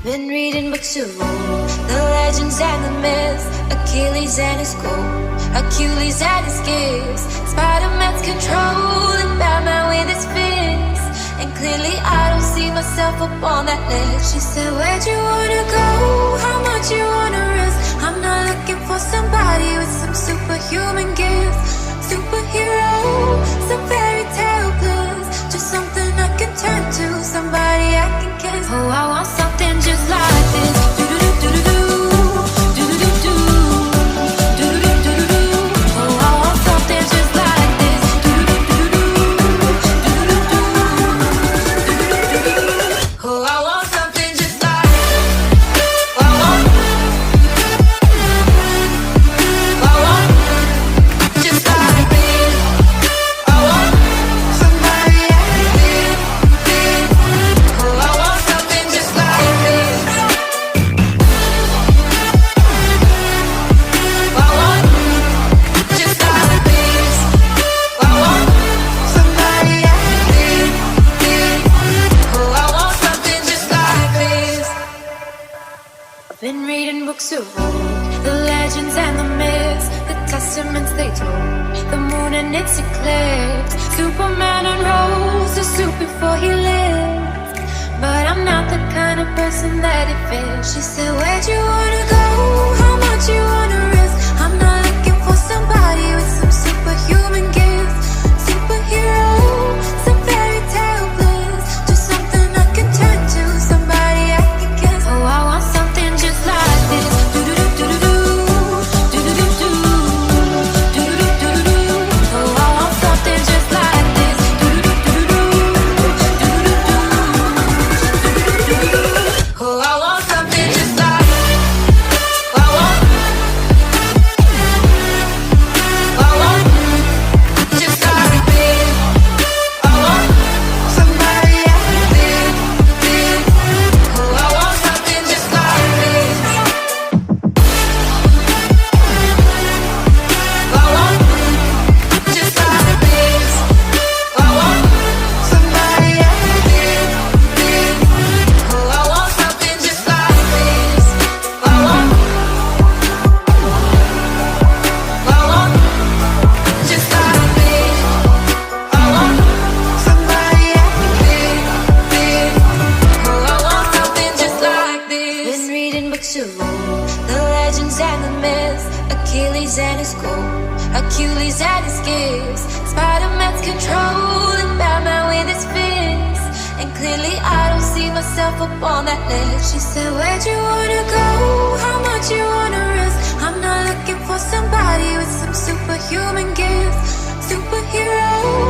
Been reading books of old, the legends and the myths, Achilles and his gold, Achilles and his gifts, Spider-Man's control, and Batman with his fists. And clearly I don't see myself up on that list. She said, where'd you wanna go? How much you wanna risk? I'm not looking for somebody with some superhuman gifts. Superhero, some fairy tale plus, just something I can turn to, somebody I can kiss. Oh, I want something just like this. Do-do-do-do-do-do, do-do-do-do, do-do-do-do-do. Oh, I want something just like this. Do-do-do-do-do, do-do-do-do-do. Oh, I want something just like this. I want just like this. I want somebody I can live with. Oh, I want something just like this. I want just like this. I want somebody I can live with. Oh, I want something just like this. I've been reading books of old, the legends and the myths, the testaments they told, the moon and its eclipse, Superman unrolls the suit before he lived. But I'm not the kind of person that it fits. She said, where'd you wanna go? How much you wanna risk? I'm not looking for somebody with some superhuman gifts. Superhero, some fairy tale bliss, just something I can turn to, somebody I can kiss. Oh, I want something just like this. Do-do-do-do-do, do-do-do-do, do-do-do-do-do. Oh, I want something just like this. Do-do-do-do-do, do-do-do-do, do-do-do-do. Oh, I want something just like I want just like this. I want somebody I can live with. Oh, I want something just like this. I want just like this. I want somebody I can live with. Oh, I want something just like this. I want just like this. I want somebody I can live with. Oh, I want something just like this. Been reading books of old, the legends and the myths, Achilles and his gold, Achilles and his gifts, Spider-Man's control, and Batman with his fists. And clearly I don't see myself up on that list. She said, where'd you wanna go? How much you wanna risk? I'm not looking for somebody with some superhuman gifts. Superhero.